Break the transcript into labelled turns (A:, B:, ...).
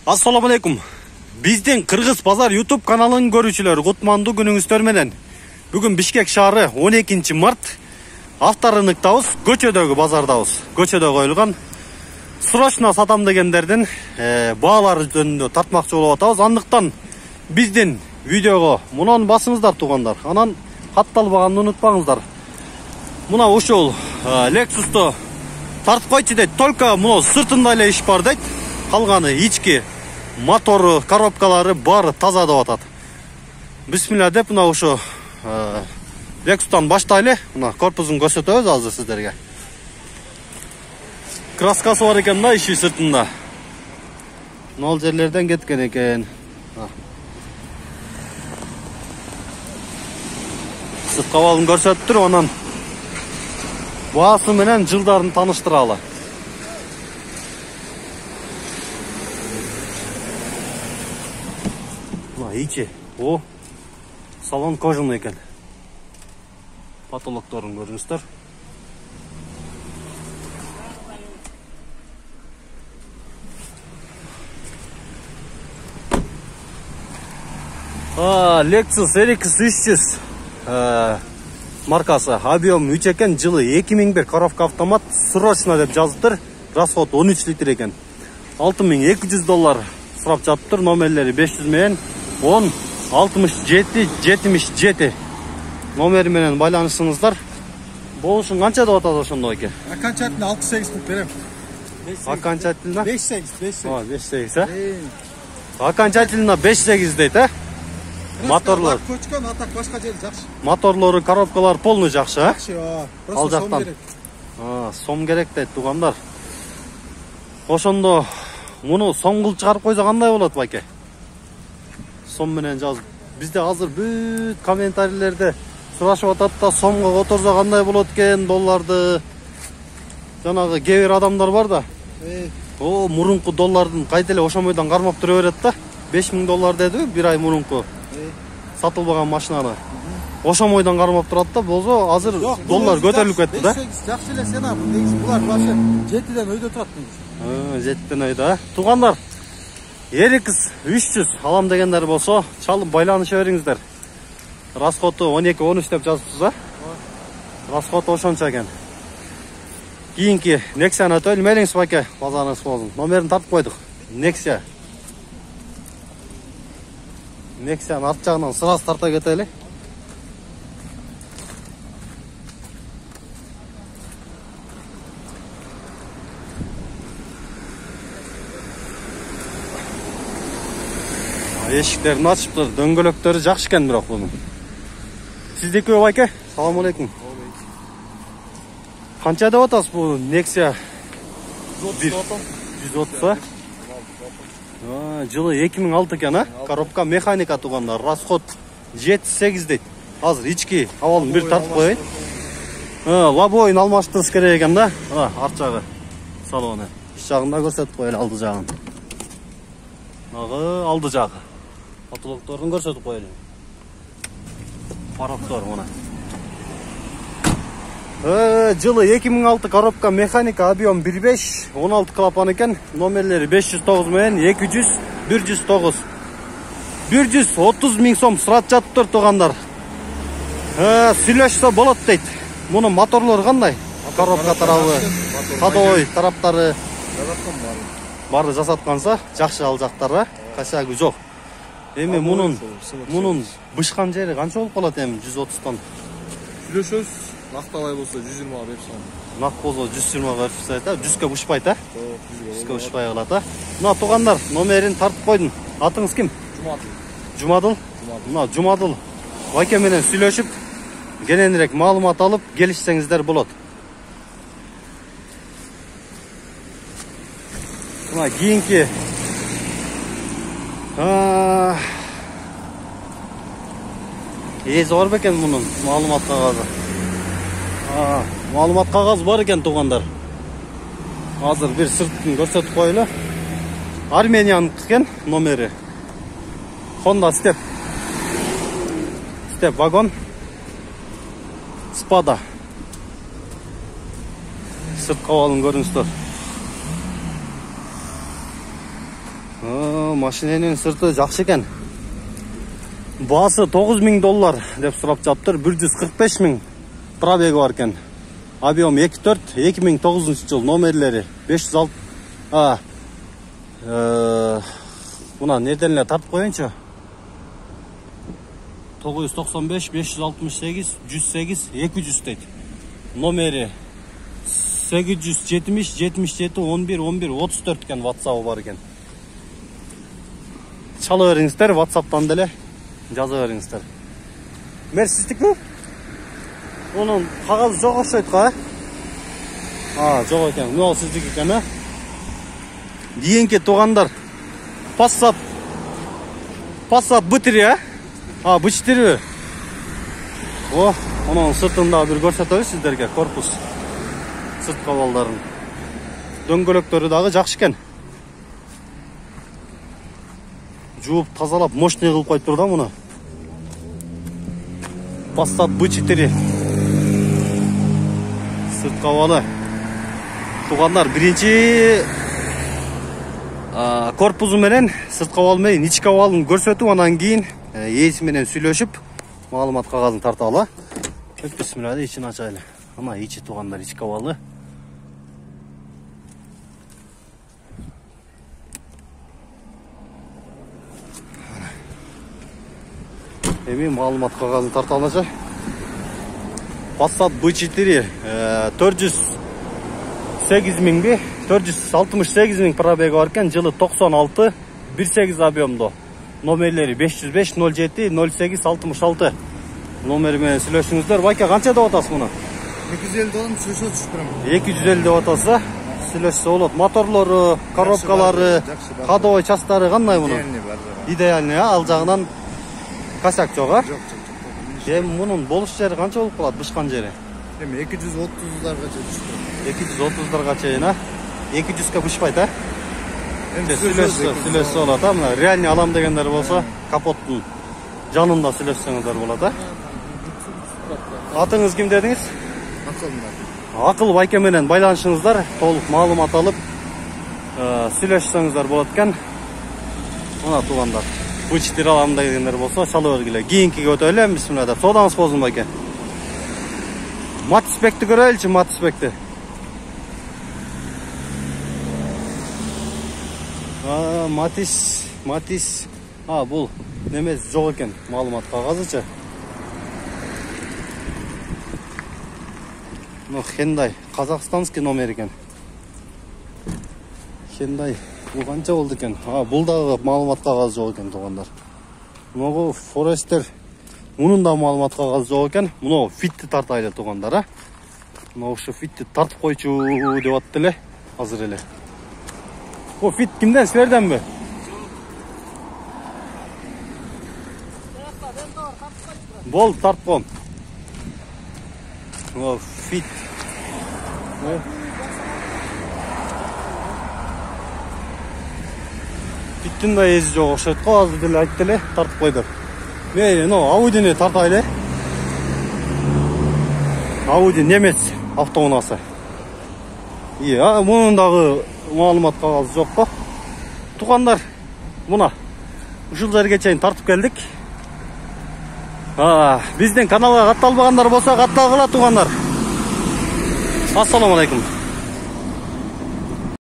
A: Assalamu alaikum. Биздин Кыргыз Базар YouTube каналын көрүүчүлөр, кутмандуу күнүңүздөр менен. Бүгүн Бишкек шаары 12 март авторыныктабыз, көчөдөгү базардабыз. Көчөдө коюлган срочно сатам дегендердин баалары жөнүндө тартмакчы болуп атабыз. Андыктан биздин видеого мунун басыңыздар туугандар. Анан катталбаганды унутпаңыздар. Мына ушул Lexus'tu тартып койчу дейт. Только муну сыртында эле иш бар дейт. Калганы ички мотору, коробкалары бары таза деп атат. Бисмилла деп мына ушу Lexus'тан баштайлы. Мына корпусун көрсөтөбүз азыр сиздерге. Краскасы бар экен да иши сыртында. Нол жерлерден кеткен экен. Сырт кабалын көрсөтүп туруп, анан баасы менен жылдарын таныштыралы. Ичи, о, салон кожаный экен. Потолокторун көрүңүздөр. Lexus RX 300 маркасы, объем 3 экен, жылы 2001, коробка автомат, срочно деп жазыптыр. Расход 13 литр экен. $6200 сурап жатыптыр. Номерлери 500 менен 10 67 77 номери менен байланышыңыздар. Болушун канча деп атат ошондо эке?
B: Окончательно 6-8 кылып берем.
A: Окончательно
B: 5-8.
A: 5-8, окончательно 5-8 дейт, Моторлор
B: көчкөн, атак башка жери жакшы.
A: Моторлору, коробкалар полный жакшы,
B: Жакшы,
A: Ал жактан. Сом керек дейт туугандар. Ошондо муну сом кылып чыгарып койсо кандай болот байке? Сом менен жазып. Бизде азыр бүт комментарийлерде сурашып атат да, сомго которсо кандай болот экен долларды. Жанагы кээ бир адамдар бар да. О, мурунку доллардын кайда эле ошомойдон кармап тура берет да. $5000 деди бир ай мурунку. Сатылбаган машинаны. Ошомойдон кармап турат да, болсо азыр доллар көтөрүлүп кетти да.
B: Жакшы эле сен ап, булар башы 7ден өйдө турат.
A: 7ден өйдө, Туугандар, RX 300 алам дегендер болсо, чалып байланыша бериңиздер. Расходу 12-13 деп жазыпсыз, Расход ошончо экен. Кийинки Nexia-ны төлмөйсүңүз байке, базарыңыз болсун. Номерин тартып койдук. Nexia-ны арт жагынан сырасы тарта кетели. Эшиктерин ачыптыр, дөңгөлөктөрү жакшы экен бирок бунун. Сиздеки байке? Салам алейкум. Канча деп атасыз бул Nexia? 130. Жылы 2006 экен, Коробка механика туугандар. Расход 7-8 дейт. Азыр ички абалын бир тартып коеюн. Лобоюн алмаштырыш керек экен да. Арт жагы салону. Иш жагында көрсөтүп коелу алды жагын. Алды жагы. Потолокторун көрсөтүп коелу. Пароктор мына. Жылы 2006 коробка механика, объем 1.5, 16 клапан экен. Номерлери 509 менен 200 109. 130 000 сом сурат жатыптыр туугандар. Сүйлөшсө болот дейт. Мунун моторлору кандай? Коробка тарабы, ходовой тараптары бары жасатканса, жакшы ал жактары, косягы жок. Эми мунун бышкан жери канча болуп калат эми 130тан?
B: Сүйлөшөбүз, накталай болсо 120 берип салам.
A: Нак болсо 120 берип салат, 100га бушпайт, 100га бушпай калат, Мына туугандар, номерин тартып койдум. Атыңыз ким? Жумадыл. Мына Жумадыл байке менен сүйлөшүп, кененирээк маалымат алып, келишсеңиздер болот. Мына кийинки эзи бар бекен мунун маалымат кагазы. Маалымат кагазы бар экен туугандар. Азыр бир сыртын көрсөтүп коелу. Армениянын экен номери. Honda Step вагон. Спада. Сырт кабалын көрүңүздөр. Машиненин сырты жакшы экен. Баасы $9.000 деп сурап жатыптыр. 145 000 пробеги бар экен. Объем 2.4, 2009 жыл, номерлери 506. Мына неден эле тартып коеюнчу. 995, 568, 108, 200 дейт. Номери 870, 77, 11, 11, 34 экен, WhatsApp бар экен. Чала бериңиздер, WhatsApp'тан деле жаза бериңиздер. Мерсиздикпи? Onun кагазы жок окшойт го, жок экен. Мына сиздики экен, Кийинки туугандар. Passat бытыры, бычтыры. Onun сыртында бир көрсөтөбүз сиздерге, корпус сырт кабалдарын. Дөңгөлөктөрү дагы жакшы экен. Жууп тазалап, мощный кылып коюптур да муну. Passat B4. Сырт кабалы. Туугандар, биринчи корпусу менен сырт кабалы менен ички кабалын көрсөтүп, анан кийин ээси менен сүйлөшүп, маалымат кагазын тарталы. Бисмилlah, ичин ачайлы. Ана ичи туугандар, ички кабалы. Эми маалымат кагазын тарталы. Passat B4 408 000 468 000 пробеги бар экен, жылы 96, 18 объемдо. Номерлери 505 07 08 66. Номери менен сүйлөшүңүздөр. Байка канча деп атасыз муну?
B: 250 доллар сүйлөшө түшүптүрөм.
A: 250 деп атасы. Сүйлөшсө болот. Моторлору, коробкалары, ходовой частары кандай муну? Идеальный, ал жагынан косяк жок,
B: Жок.
A: Эми мунун болуш жери канча болуп калат, бышкан жери?
B: Эми 230-дарга түшүптүрөм.
A: 230-дарга чейин, 200-га бышпайт, Эми сүйлөшсө болот, мына реальный алам дегендер болсо, капоттун жанында сүйлөшсөңүздөр болот, Атыңыз ким дедиңиз? Акыл байке менен байланышыңыздар, толук маалымат алып, сүйлөшсөңүздөр болот экен. Мына туугандар, B4 алам дегендер болсо, чала бергиле. Кийинкиге өтөлү, бисмилlah деп. Содаңыз болсун байке. Матиспекти көрөлүчү, Матиспекти. Матис. Бул немес жок экен, маалымат кагазычы. Hyundai, казакстанский номер экен. Hyundai, бул канча болду экен? Бул дагы маалымат кагазы жок экен, туугандар. Муну Forester, мунун да маалымат кагазы жок экен. Муну фитти тартайлы, туугандар, Муну ушу фитти тартып койчу деп атты эле, азыр эле. Фит кимден, силерденби? Бол, тартып ком. Фит. Фиттин да эзи жок окшойт го, азыр деле айтты эле, тартып койдук. Мейли, Audini тартайлы. Audi немец автоунаасы. Мунун дагы маалымат кагазы жок го. Туугандар, муна ушул жерге чейин тартып келдик. Биздин каналга катталбагандар болсо, катталгыла туугандар. Ассаламу алейкум.